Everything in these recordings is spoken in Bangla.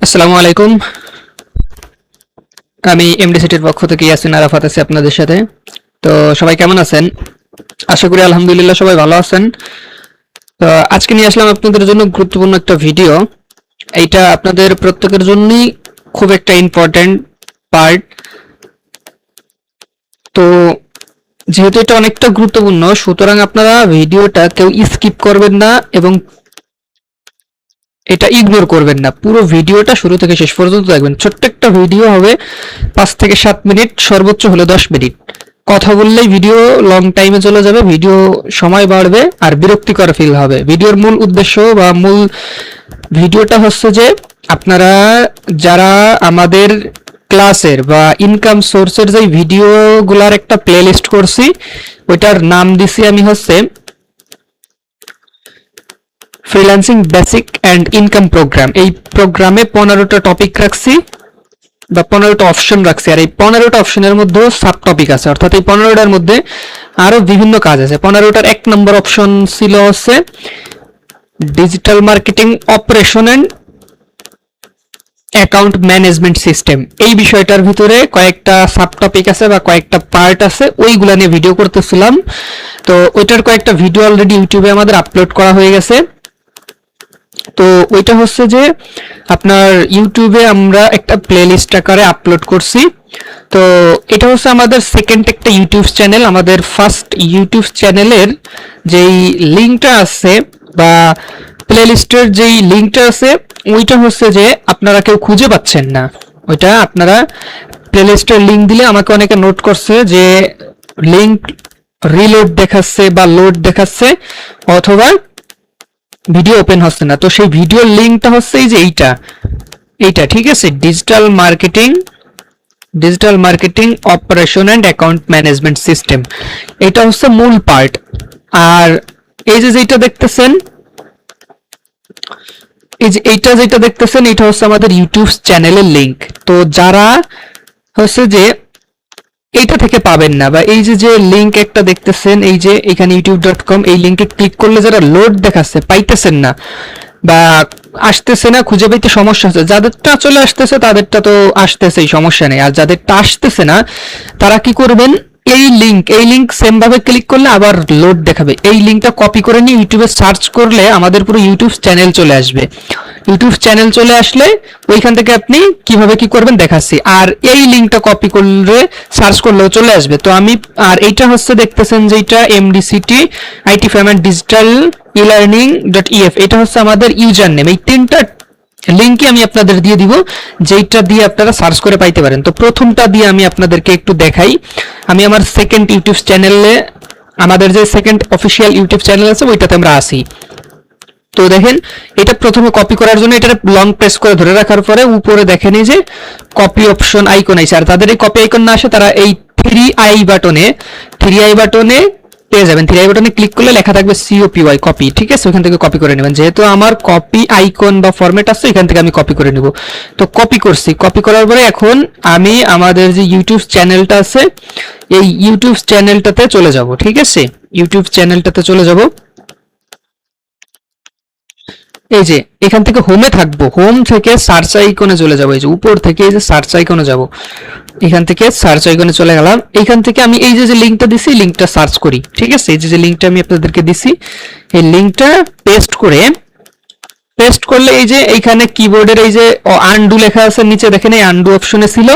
আসসালামু আলাইকুম। আমি এমডি সিটির পক্ষ থেকে ইয়াসিন আরাফাত আছি আপনাদের সাথে। তো সবাই কেমন আছেন? আশা করি আলহামদুলিল্লাহ সবাই ভালো আছেন। তো আজকে নিয়ে আসলাম আপনাদের জন্য গুরুত্বপূর্ণ একটা ভিডিও। এইটা আপনাদের প্রত্যেকের জন্যই খুব একটা ইম্পর্টেন্ট পার্ট। তো যেহেতু এটা অনেকটা গুরুত্বপূর্ণ, সুতরাং আপনারা ভিডিওটা কেউ স্কিপ করবেন না এবং এটা ইগনোর করবেন না। পুরো ভিডিওটা শুরু থেকে শেষ পর্যন্ত দেখবেন। ছোট্ট একটা ভিডিও হবে, 5 থেকে 7 মিনিট, সর্বোচ্চ হলে 10 মিনিট। কথা বললেই ভিডিও লং টাইমে চলে যাবে, ভিডিও সময় বাড়বে আর বিরক্তিকর ফিল হবে। ভিডিওর মূল উদ্দেশ্য বা মূল ভিডিওটা হচ্ছে যে আপনারা যারা আমাদের ক্লাসের বা ইনকাম সোর্সের যে ভিডিওগুলার একটা প্লেলিস্ট করছি, ওইটার নাম দিছি আমি হচ্ছে freelancing basic and income program. এই প্রোগ্রামে 15টা টপিক রাখছি বা 15টা অপশন রাখছি, আর এই 15টা অপশনের মধ্যে সাব টপিক আছে, অর্থাৎ এই 15টার মধ্যে আরো বিভিন্ন কাজ আছে। 15টার 1 নম্বর অপশন ছিল হচ্ছে digital marketing operation and account management system. এই বিষয়টার ভিতরে কয়েকটা সাব টপিক আছে বা কয়েকটা পার্ট আছে, ওইগুলা নিয়ে ভিডিও করতেছিলাম। তো ওইটার কয়েকটা ভিডিও অলরেডি ইউটিউবে আমাদের আপলোড করা হয়ে গেছে। তো ওইটা হচ্ছে যে আপনার ইউটিউবে আমরা একটা প্লেলিস্ট আকারে আপলোড করছি। তো এটা হচ্ছে আমাদের সেকেন্ড একটা ইউটিউব চ্যানেল। আমাদের ফার্স্ট ইউটিউব চ্যানেলের যেই লিঙ্কটা আছে বা প্লেলিস্টের যেই লিঙ্কটা আছে, ওইটা হচ্ছে যে আপনারা কেউ খুঁজে পাচ্ছেন না। ওইটা আপনারা প্লেলিস্টের লিঙ্ক দিলে আমাকে অনেকে নোট করছে যে লিঙ্ক রিলোড দেখাচ্ছে বা লোড দেখাচ্ছে অথবা ভিডিও ওপেন হচ্ছে না। তো সেই ভিডিওর লিঙ্কটা হচ্ছে এই যে এইটা ঠিক আছে, digital marketing operation and account management system. এটা হচ্ছে মূল পার্ট। আর এই যে যেটা দেখতেছেন, এই যে যেটা দেখতেছেন, এটা হচ্ছে আমাদের ইউটিউব চ্যানেলের লিঙ্ক। তো যারা হচ্ছে যে এইটা থেকে পাবেন না বা এই যে লিঙ্ক একটা দেখতেছেন, এই যে এখানে youtube.com, এই লিঙ্কে ক্লিক করলে যারা লোড দেখাচ্ছে, পাইতেছেন না বা আসতেছে না, খুঁজে পাইতে সমস্যা হচ্ছে, যাদেরটা চলে আসতেছে তাদেরটা তো আসতেছেই, সমস্যা নেই। আর যাদেরটা আসতেছে না তারা কি করবেন, এই লিঙ্ক সেম ভাবে ক্লিক করলে আবার লোড দেখাবে। এই লিঙ্কটা কপি করে নিয়ে ইউটিউবে সার্চ করলে আমাদের পুরো ইউটিউব চ্যানেল চলে আসবে। ইউটিউব চ্যানেল চলে আসলে ওইখান থেকে আপনি কিভাবে কি করবেন দেখাচ্ছি। আর এই লিঙ্কটা কপি করলে সার্চ করলেও চলে আসবে। তো আমি আর এইটা হচ্ছে দেখতেছেন যে এটা এমডিসিটি আইটি পেমেন্ট ডিজিটাল e-learning.ef, এটা হচ্ছে আমাদের ইউজার নেম। এই তিনটা লিঙ্কই আমি আপনাদের দিয়ে দিব, যেটা দিয়ে আপনারা সার্চ করে পাইতে পারেন। তো প্রথমটা দিয়ে আমি আপনাদেরকে একটু দেখাই। আমি আমার সেকেন্ড ইউটিউব চ্যানেলে, আমাদের যে সেকেন্ড অফিসিয়াল ইউটিউব চ্যানেল আছে ওইটাতে আমরা আসি। তো দেখেন, এটা প্রথমে কপি করার জন্য এটা লং প্রেস করে ধরে রাখার পরে উপরে দেখেন এই যে কপি অপশন আইকন আছে। আর তাদের এই কপি আইকন না আসে, তারা এই 3i বাটনে পেয়ে যাবেন। 3i বাটনে ক্লিক করলে লেখা থাকবে COPY কপি, ঠিক আছে, ওখান থেকে কপি করে নেবেন। যেহেতু আমার কপি আইকন বা ফরম্যাট আছে, এখান থেকে আমি কপি করে নেব। তো কপি করছি, কপি করার পরে এখন আমি আমাদের যে ইউটিউব চ্যানেলটা আছে, এই ইউটিউব চ্যানেলটাতে চলে যাব। ঠিক আছে, ইউটিউব চ্যানেলটাতে চলে যাব। এই যে এখান থেকে হোমে থাকবো, হোম থেকে সার্চ আইকনে চলে যাবো। এই যে উপর থেকে এই যে সার্চ আইকনে যাব, এখান থেকে সার্চ আইকনে চলে গেলাম। এইখান থেকে আমি এই যে লিঙ্কটা দিছি, লিঙ্কটা সার্চ করি। ঠিক আছে, এই যে লিঙ্কটা আমি আপনাদেরকে দিছি, এই লিঙ্কটা পেস্ট করলে এই যে এইখানে কিবোর্ডের এই যে আনডু লেখা আছে নিচে, দেখেন এই আনডু অপশনে ছিল,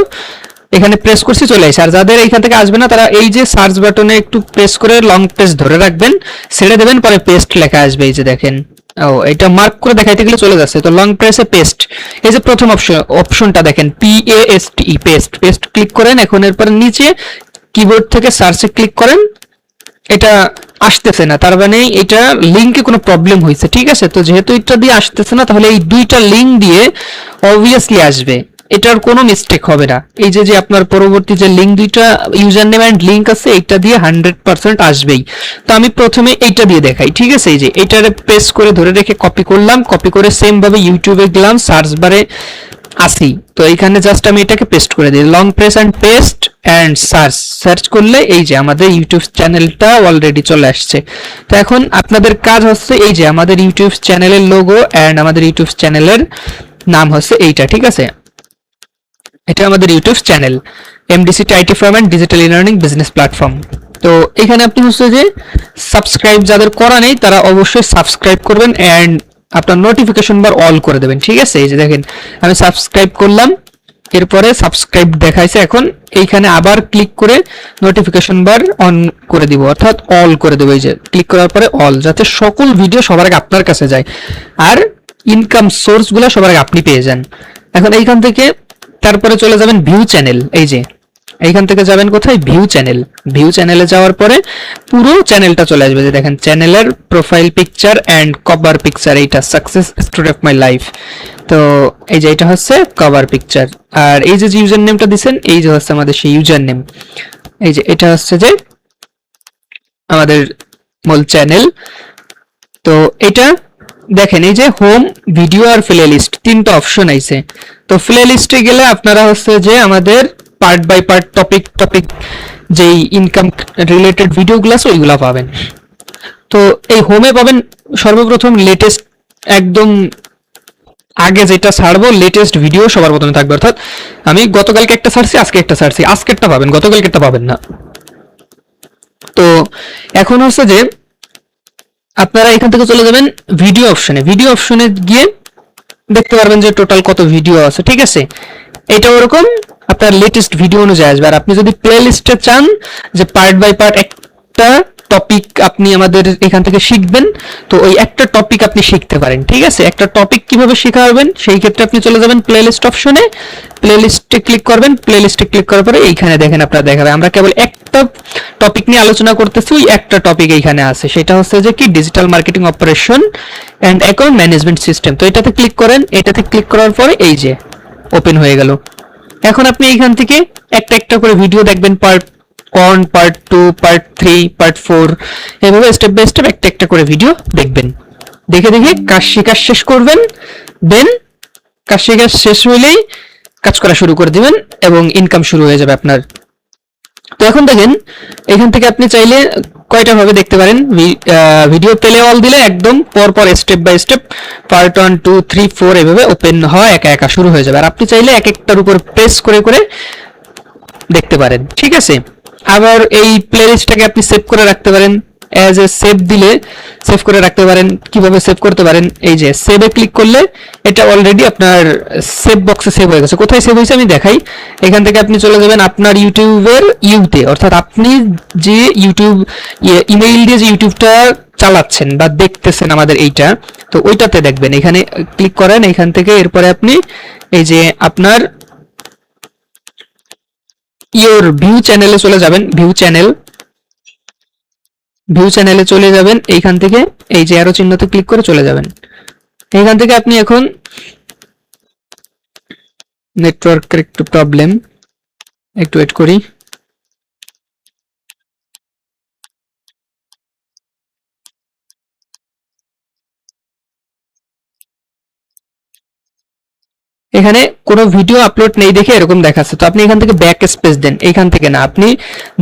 এখানে প্রেস করছি, চলে আসে। আর যাদের এইখান থেকে আসবে না, তারা এই যে সার্চ বাটনে একটু প্রেস করে লং প্রেস ধরে রাখবেন, ছেড়ে দেবেন, পরে পেস্ট লেখা আসবে। এই যে দেখেন, ও এটা মার্ক করে দেখাইতে গেলে চলে যাচ্ছে। তো লং প্রেসে পেস্ট, এই যে প্রথম অপশনটা দেখেন পেস্ট ক্লিক করেন। এখন এরপর নিচে কিবোর্ড থেকে সার্চে ক্লিক করেন। এটা আসতেছে না, তার মানে এটা লিঙ্কে কোনো প্রবলেম হয়েছে। ঠিক আছে, তো যেহেতু এটা দিয়ে আসতেছে না, তাহলে এই দুইটা লিঙ্ক দিয়ে অবভিয়াসলি আসবে, এটার কোনো মিস্টেক হবে না। এই যে আপনার পরবর্তী যে লিঙ্ক দুইটা ইউজার নেম এন্ড লিঙ্ক আছে, এইটা দিয়ে 100% আসবেই। তো আমি প্রথমে এইটা দিয়ে দেখাই। ঠিক আছে, এই যে এইটারে প্রেস করে ধরে রেখে কপি করলাম, কপি করে সেম ভাবে ইউটিউবে গেলাম, সার্চ বারে আসি। তো এইখানে জাস্ট আমি এটাকে পেস্ট করে দিই, long press and paste and search করলে এই যে আমাদের ইউটিউব চ্যানেলটা অলরেডি চলে আসছে। তো এখন আপনাদের কাজ হচ্ছে এই যে আমাদের ইউটিউব চ্যানেলের লোগো এন্ড আমাদের ইউটিউব চ্যানেলের নাম হচ্ছে এইটা, ঠিক আছে। এটা আমাদের YouTube channel MDC IT firm and digital learning business platform. তো এখানে আপনি হচ্ছে যে সাবস্ক্রাইব যাদের করা নেই তারা অবশ্যই সাবস্ক্রাইব করবেন এন্ড আপনার নোটিফিকেশন বার অল করে দেবেন, ঠিক আছে। এই যে দেখেন আমি সাবস্ক্রাইব করলাম, এরপরে সাবস্ক্রাইব দেখাইছে, এখন এইখানে আবার ক্লিক করে নোটিফিকেশন বার অন করে দিব, অর্থাৎ অল করে দেবো। এই যে ক্লিক করার পরে অল, যাতে সকল ভিডিও সবার আগে আপনার কাছে যায় আর ইনকাম সোর্স গুলো সবার আগে আপনি পেয়ে যান। এখন এইখান থেকে তারপরে চলে যাবেন ভিউ চ্যানেল। এই যে এইখান থেকে যাবেন কোথায়, ভিউ চ্যানেল। ভিউ চ্যানেলে যাওয়ার পরে পুরো চ্যানেলটা চলে আসবে, যে দেখেন চ্যানেলের profile picture and cover picture, এইটা success story of my life. তো এই যে এটা হচ্ছে কভার পিকচার, আর এই যে ইউজার নেমটা দিবেন এই যে হচ্ছে আমাদের সেই ইউজার নেম। এই যে এটা হচ্ছে যে আমাদের মূল চ্যানেল। তো এটা দেখেন এই যে হোম, ভিডিও আর প্লে লিস্ট তিনটা অপশন আইছে। তো প্লে লিস্টে গেলে আপনারা হচ্ছে যে আমাদের পার্ট বাই পার্ট টপিক যেই ইনকাম রিলেটেড ভিডিওগুলো আছে ওইগুলা পাবেন। তো এই হোমে পাবেন সর্বপ্রথম লেটেস্ট, একদম আগে যেটা ছাড়বো লেটেস্ট ভিডিও সবার প্রথমে থাকবে, অর্থাৎ আমি গতকালকে একটা ছাড়ছি, আজকে একটা ছাড়ছি, আজকেরটা পাবেন, গতকালকেরটা পাবেন না। তো এখন হচ্ছে যে আপনারা এখান থেকে চলে যাবেন ভিডিও অপশনে। ভিডিও অপশনে গিয়ে দেখতে পারবেন যে টোটাল কত ভিডিও আছে, ঠিক আছে। এটা ওরকম আপনার লেটেস্ট ভিডিও অনুযায়ী আসবে। আর আপনি যদি প্লে লিস্টে চান যে পার্ট বাই পার্ট একটা টপিক আপনি আমাদের এখান থেকে শিখবেন, তো ওই একটা টপিক আপনি শিখতে পারেন, ঠিক আছে। একটা টপিক কিভাবে শেখাবেন সেই ক্ষেত্রে আপনি চলে যাবেন প্লে লিস্ট অপশনে, প্লে লিস্টে ক্লিক করবেন। প্লে লিস্টে ক্লিক করার পরে এইখানে দেখেন আপনারা দেখাবে আমরা কেবল একটা টপিক নিয়ে আলোচনা করতেছি, ওই একটা টপিক এইখানে আছে, সেটা হচ্ছে যে কি digital marketing operation and account management system. তো এটাতে ক্লিক করেন, এটাতে ক্লিক করার পরে এই যে ওপেন হয়ে গেল। এখন আপনি এইখান থেকে একটা একটা করে ভিডিও দেখবেন, পার্ট 1, পার্ট 2, পার্ট 3, পার্ট 4, এভাবে স্টেপ বাই স্টেপ একটা একটা করে ভিডিও দেখবেন। দেখে দেখে কাজ শেখা শেষ করবেন, দেন কাজ শেখা শেষ হইলেই কাজ করা শুরু করে দিবেন এবং ইনকাম শুরু হয়ে যাবে আপনার। তো এখন দেখেন এখান থেকে আপনি চাইলে কয়টা ভাবে দেখতে পারেন, ভিডিও প্লে অল দিলে একদম পর পর স্টেপ বাই স্টেপ পার্ট 1, 2, 3, 4 এভাবে ওপেন হয়, একা একা শুরু হয়ে যাবে। আর আপনি চাইলে এক একটার উপর প্রেস করে করে দেখতে পারেন, ঠিক আছে। আবার এই প্লেলিস্টটাকে আপনি সেভ করে রাখতে পারেন, অ্যাজ এ সেভ দিলে সেভ করে রাখতে পারেন। কিভাবে সেভ করতে পারেন, এই যে সেভে ক্লিক করলে এটা অলরেডি আপনার সেভ বক্সে সেভ হয়ে গেছে। কোথায় সেভ হয়েছে আমি দেখাই। এখান থেকে আপনি চলে যাবেন আপনার ইউটিউবের ইউতে, অর্থাৎ আপনি যে ইউটিউব ইমেইল দিয়ে যে ইউটিউবটা চালাচ্ছেন বা দেখতেছেন আমাদের এইটা, তো ওইটাতে দেখবেন। এখানে ক্লিক করেন, এখান থেকে এরপরে আপনি এই যে আপনার ইওর ভিউ চ্যানেলে চলে যাবেন। ভিউ চ্যানেলে চলে যাবেন, এইখান থেকে এই যে অ্যারো চিহ্নতে ক্লিক করে চলে যাবেন। এইখান থেকে আপনি এখন নেটওয়ার্কের একটু প্রবলেম, একটু ওয়েট করি। এখানে কোনো ভিডিও আপলোড নেই দেখে এরকম দেখাচ্ছে, তো আপনি এখান থেকে ব্যাক স্পেস দেন। এইখান থেকে না, আপনি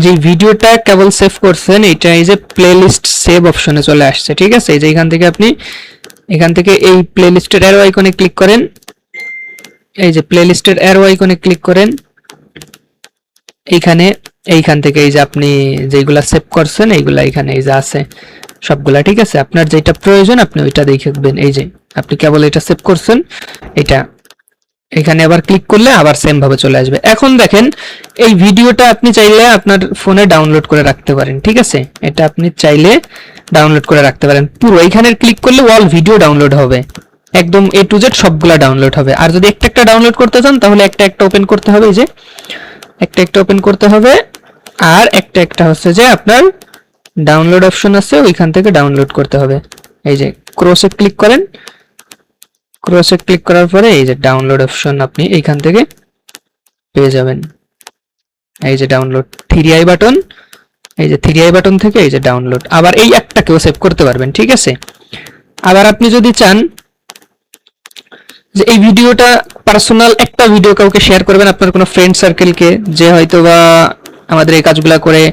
যে ভিডিওটা কেবল সেভ করছেন এটা এই যে প্লেলিস্ট সেভ অপশনে চলে আসছে, ঠিক আছে। এই যে এখান থেকে আপনি এখান থেকে এই প্লেলিস্টের অ্যারো আইকনে ক্লিক করেন, এই যে প্লেলিস্টের অ্যারো আইকনে ক্লিক করেন, এইখান থেকে এই যে আপনি যেগুলা সেভ করছেন এইগুলা এখানে এই যে আছে সবগুলা, ঠিক আছে। আপনার যেটা প্রয়োজন আপনি ওইটা দেখবেন। এই যে আপনি কেবল এটা সেভ করছেন, এটা এখানে আবার ক্লিক করলে আবার সেম ভাবে চলে আসবে। এখন দেখেন এই ভিডিওটা আপনি চাইলে আপনার ফোনে ডাউনলোড করে রাখতে পারেন, ঠিক আছে। এটা আপনি চাইলে ডাউনলোড করে রাখতে পারেন পুরো। এইখানে ক্লিক করলে অল ভিডিও ডাউনলোড হবে, একদম A to Z সবগুলা ডাউনলোড হবে। আর যদি একটা একটা ডাউনলোড করতে চান তাহলে একটা একটা ওপেন করতে হবে, এই যে একটা একটা ওপেন করতে হবে। আর একটা একটা হচ্ছে যে আপনার ডাউনলোড অপশন আছে, ওইখান থেকে ডাউনলোড করতে হবে। এই যে ক্রসে ক্লিক করেন, ক্রসে ক্লিক করার পরে এই যে ডাউনলোড অপশন আপনি এইখান থেকে পেয়ে যাবেন। এই যে ডাউনলোড 3i বাটন, এই যে 3i বাটন থেকে এই যে ডাউনলোড। আবার এই একটাকেও সেভ করতে পারবেন, ঠিক আছে। আবার আপনি যদি চান যে এই ভিডিওটা পার্সোনাল একটা ভিডিও কাউকে শেয়ার করবেন আপনার কোনো ফ্রেন্ড সার্কেলকে, যে হয়তো বা আমাদের এই কাজগুলো করে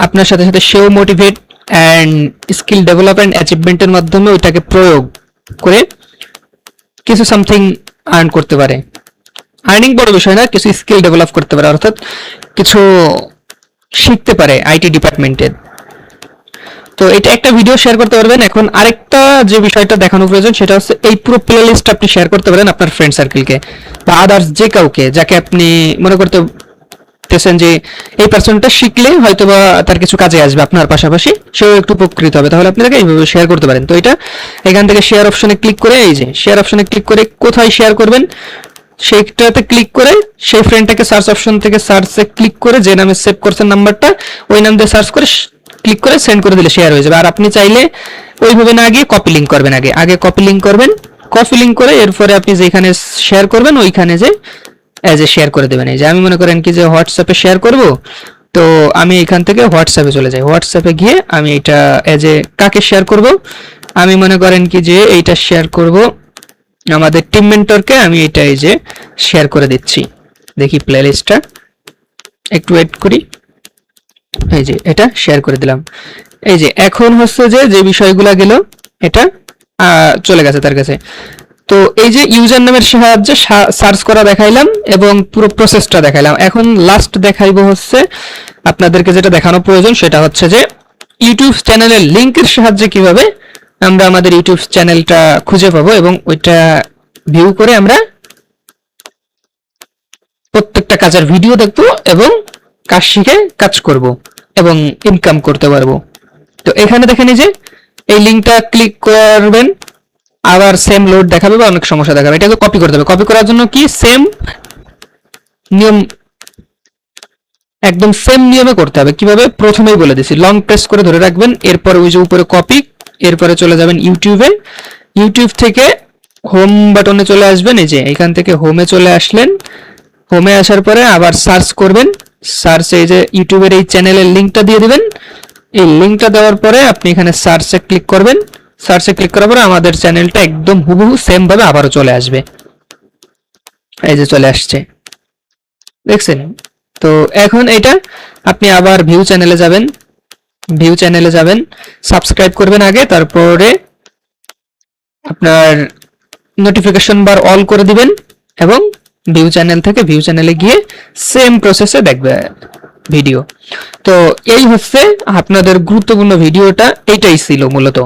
আপনার সাথে সাথে সেও মোটিভেট অ্যান্ড স্কিল ডেভেলপমেন্ট অ্যাচিভমেন্টের মাধ্যমে ওইটাকে প্রয়োগ করে কিছু সামথিং আর্ন করতে পারে। আর্নিং বড় বিষয় না, কিছু স্কিল ডেভেলপ করতে পারে, অর্থাৎ কিছু শিখতে পারে আইটি ডিপার্টমেন্টের। তো এটা একটা ভিডিও শেয়ার করতে পারবেন। এখন আরেকটা যে বিষয়টা দেখানো প্রয়োজন সেটা হচ্ছে এই পুরো প্লে লিস্ট আপনি শেয়ার করতে পারেন আপনার ফ্রেন্ড সার্কেলকে বা আদার্স যে কাউকে, যাকে আপনি মনে করতেছেন যে এই পার্সনটা শিখলে হয়তো বা তার কিছু কাজে আসবে আপনার পাশাপাশি, সেও একটু উপকৃত হবে, তাহলে আপনি তাকে এইভাবে শেয়ার করতে পারেন। তো এটা এখান থেকে শেয়ার অপশনে ক্লিক করে, এই যে শেয়ার অপশনে ক্লিক করে কোথায় শেয়ার করবেন সেইটাতে ক্লিক করে সেই ফ্রেন্ডটাকে সার্চ অপশন থেকে সার্চে ক্লিক করে যে নামে সেভ করছেন নাম্বারটা, ওই নাম দিয়ে সার্চ করে ক্লিক করে সেন্ড করে দিলে শেয়ার হয়ে যাবে। আর আপনি চাইলে ওইভাবে না গিয়ে কপি লিঙ্ক করবেন, আগে কপি লিঙ্ক করবেন, কপি লিঙ্ক করে এরপরে আপনি যেখানে শেয়ার করবেন ওইখানে যে এজ এ শেয়ার করে দেবেন। এই যে আমি মনে করেন কি যে হোয়াটসঅ্যাপে শেয়ার করব, তো আমি এখান থেকে হোয়াটসঅ্যাপে চলে যাই, হোয়াটসঅ্যাপে গিয়ে আমি এটা এজ এ কাকে শেয়ার করব, আমি মনে করেন কি যে এইটা শেয়ার করব আমাদের টিম মেন্টরকে, আমি এটা এই যে শেয়ার করে দিচ্ছি। দেখি প্লে লিস্টটা, একটু ওয়েট করি, এই যে এটা শেয়ার করে দিলাম। এই যে এখন হচ্ছে যে যে বিষয়গুলো গেল এটা চলে গেছে তার কাছে। তো এই যে ইউজার নামের সাহায্যে সার্চ করা দেখাইলাম এবং পুরো প্রসেসটা দেখাইলাম। এখন লাস্ট দেখাইবো হচ্ছে আপনাদেরকে যেটা দেখানো প্রয়োজন সেটা হচ্ছে যে ইউটিউব চ্যানেলের লিংকের সাহায্যে কিভাবে আমরা আমাদের ইউটিউব চ্যানেলটা খুঁজে পাবো এবং ওইটা ভিউ করে আমরা প্রত্যেকটা কাজের ভিডিও দেখবো এবং কাজ শিখে কাজ করব এবং ইনকাম করতে পারবো। তো এখানে দেখেন এই যে এই লিংকটা ক্লিক করবেন, আবার সেম লোড দেখাবে বা অনেক সমস্যা দেখাবে, এটাকে কপি করতে হবে। কপি করার জন্য কি সেম নিয়ম, একদম সেম নিয়মে করতে হবে। কিভাবে প্রথমেই বলে দিছি, লং প্রেস করে ধরে রাখবেন, এরপরে ওই যে উপরে কপি, এরপরে চলে যাবেন ইউটিউবে, ইউটিউব থেকে হোম বাটনে চলে আসবেন, এই যে এখান থেকে হোমে চলে আসলেন, হোমে আসার পরে আবার সার্চ করবেন, সার্চে এই যে ইউটিউবের এই চ্যানেলের লিংকটা দিয়ে দিবেন। এই লিংকটা দেওয়ার পরে আপনি এখানে সার্চে ক্লিক করবেন, সার্চে ক্লিক করার পরে আমাদের চ্যানেলটা একদম হুবহু সেম ভাবে আবারও চলে আসবে, এই যে চলে আসছে, দেখছেন। তো এখন এটা আপনি আবার ভিউ চ্যানেলে যাবেন, ভিউ চ্যানেলে যাবেন, সাবস্ক্রাইব করবেন আগে, তারপরে আপনার নোটিফিকেশন বার অল করে দিবেন এবং ভিউ চ্যানেল থেকে ভিউ চ্যানেলে গিয়ে সেম প্রসেসে দেখবে ভিডিও। তো এই হচ্ছে আপনাদের গুরুত্বপূর্ণ ভিডিওটা, এইটাই ছিল মূলত।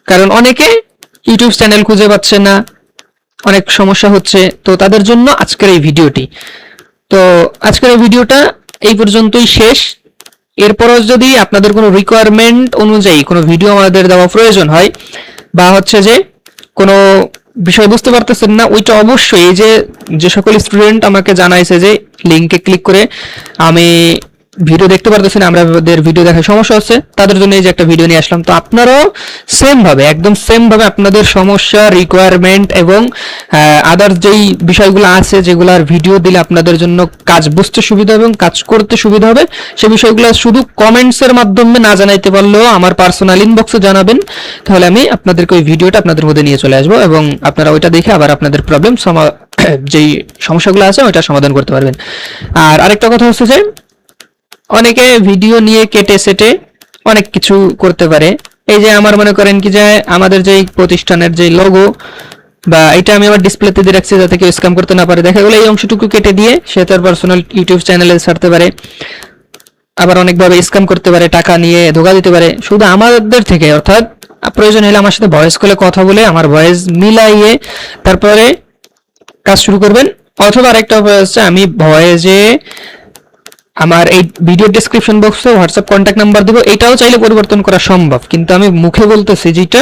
কারণ অনেকে ইউটিউব চ্যানেল খুঁজে পাচ্ছে না, অনেক সমস্যা হচ্ছে, তো তাদের জন্য আজকের এই ভিডিওটি। তো আজকের এই ভিডিওটা এই পর্যন্তই শেষ। এরপরও যদি আপনাদের কোনো রিকোয়ারমেন্ট অনুযায়ী কোনো ভিডিও আমাদের দেওয়া প্রয়োজন হয় বা হচ্ছে যে কোনো বিষয় বুঝতে পারতেছেন না, ওইটা অবশ্যই এই যে সকল স্টুডেন্ট আমাকে জানাইছে যে লিংকে ক্লিক করে আমি ভিডিও দেখতে পারতেছি না, আমাদের ভিডিও দেখার সমস্যা হচ্ছে, তাদের জন্য এই যে একটা ভিডিও নিয়ে আসলাম। তো আপনারাও সেম ভাবে, একদম সেম ভাবে আপনাদের সমস্যা, রিকোয়ারমেন্ট এবং আদার যেই বিষয়গুলো আছে যেগুলোর ভিডিও দিলে আপনাদের জন্য কাজ বুঝতে সুবিধা হবে এবং কাজ করতে সুবিধা হবে, সেই বিষয়গুলো শুধু কমেন্টসের মাধ্যমে না জানাইতে পারলেও আমার পার্সোনাল ইনবক্সে জানাবেন, তাহলে আমি আপনাদেরকে ওই ভিডিওটা আপনাদের মধ্যে নিয়ে চলে আসবো এবং আপনারা ওইটা দেখে আবার আপনাদের প্রবলেম যেই সমস্যাগুলো আছে ওইটা সমাধান করতে পারবেন। আর আরেকটা কথা হচ্ছে যে অনেকে ভিডিও নিয়ে কেটে সেটে অনেক কিছু করতে পারে। এই যে আমার মনে করেন কি যে আমাদের যে প্রতিষ্ঠানের যে লোগো বা এটা আমি আমার ডিসপ্লেতে দিয়ে রাখছি যাতে কেউ স্ক্যাম করতে না পারে, দেখা গেলো এই অংশটুকু কেটে দিয়ে সে তার পার্সোনাল ইউটিউব চ্যানেলে ছাড়তে পারে, আবার অনেকভাবে স্ক্যাম করতে পারে, টাকা নিয়ে ধোকা দিতে পারে শুধু আমাদের থেকে। অর্থাৎ প্রয়োজন হলে আমার সাথে ভয়েস কলে কথা বলে আমার ভয়েস মিলাইয়ে তারপরে কাজ শুরু করবেন। অথবা আরেকটা উপায় হচ্ছে আমি ভয়েসে আমার এই ভিডিও ডেসক্রিপশন বক্সে হোয়াটসঅ্যাপ কন্ট্যাক্ট নাম্বার দেবো, এটাও চাইলে পরিবর্তন করা সম্ভব, কিন্তু আমি মুখে বলতেছি যেটা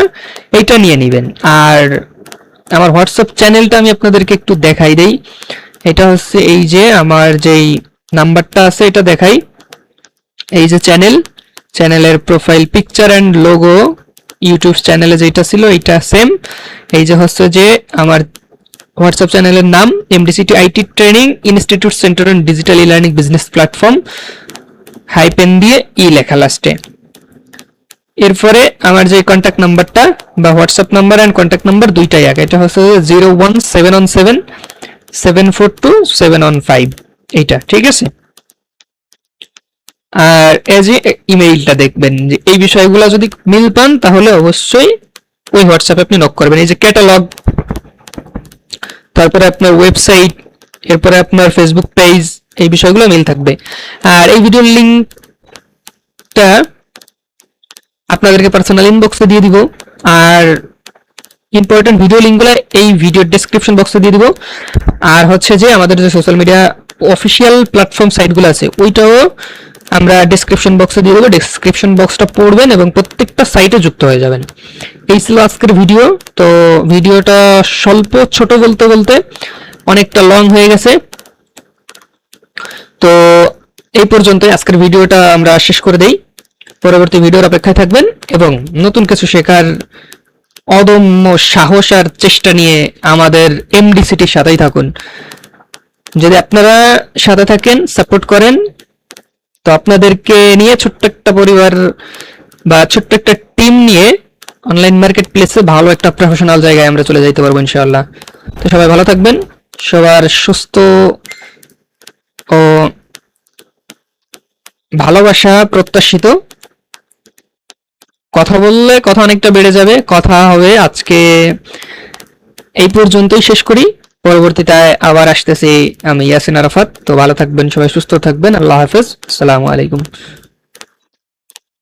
এইটা নিয়ে নেবেন। আর আমার হোয়াটসঅ্যাপ চ্যানেলটা আমি আপনাদেরকে একটু দেখাই দেই, এটা হচ্ছে এই যে আমার যেই নাম্বারটা আছে এটা দেখাই, এই যে চ্যানেলের profile picture and logo YouTube চ্যানেলে যেটা ছিল এইটা সেম, এই যে হচ্ছে যে আমার হোয়াটসঅ্যাপ চ্যানেলের নাম MDCT IT training institute centre on digital e learning business platform, hyphen দিয়ে ই লেখা লাস্টে। এরপরে আমার যে কন্ট্যাক্ট নাম্বারটা বা WhatsApp number and contact number দুইটাই এক, এটা হচ্ছে 01717742715, এইটা ঠিক আছে। আর এই যে ইমেইলটা দেখবেন যে এই বিষয়গুলো যদি মিল পান তাহলে অবশ্যই ওই হোয়াটসঅ্যাপে আপনি নক করবেন। এই যে ক্যাটালগ, তারপরে আপনার ওয়েবসাইট, এরপরে আপনার ফেসবুক পেজ, এই বিষয়গুলো মিল থাকবে। আর এই ভিডিওর লিঙ্কটা আপনাদেরকে পার্সোনাল ইনবক্সে দিয়ে দিব, আর ইম্পর্টেন্ট ভিডিও লিঙ্কগুলো এই ভিডিওর ডেসক্রিপশন বক্সে দিয়ে দিব। আর হচ্ছে যে আমাদের যে সোশ্যাল মিডিয়া অফিসিয়াল প্ল্যাটফর্ম সাইটগুলো আছে ওইটাও আমরা ডেসক্রিপশন বক্সে দিয়ে দেবো। ডেসক্রিপশন বক্সটা পড়বেন এবং প্রত্যেকটা সাইটে যুক্ত হয়ে যাবেন। এই ছিল আজকের ভিডিও। তো ভিডিওটা স্বল্প ছোট বলতে বলতে অনেকটা লং হয়ে গেছে। তো এই পর্যন্তই আজকের ভিডিওটা আমরা শেষ করে দেই। পরবর্তী ভিডিওর অপেক্ষায় থাকবেন এবং নতুন কিছু শেখার অদম্য সাহস আর চেষ্টা নিয়ে আমাদের এমডিসিটির সাথেই থাকুন। যদি আপনারা সাথে থাকেন, সাপোর্ট করেন, তো আপনাদেরকে নিয়ে ছোট্ট একটা পরিবার বা ছোট্ট একটা টিম নিয়ে অনলাইন মার্কেট প্লেসে ভালো একটা প্রফেশনাল জায়গায় আমরা চলে যাইতে পারবো ইনশাআল্লাহ। তো সবাই ভালো থাকবেন, সবার সুস্থ ও ভালোবাসা প্রত্যাশিত। কথা বললে কথা অনেকটা বেড়ে যাবে, কথা হবে। আজকে এই পর্যন্তই শেষ করি, পরবর্তীতে আবার আসতেছি আমি ইয়াসিন আরাফাত। তো ভালো থাকবেন সবাই, সুস্থ থাকবেন। আল্লাহ হাফেজ, আসসালামু আলাইকুম।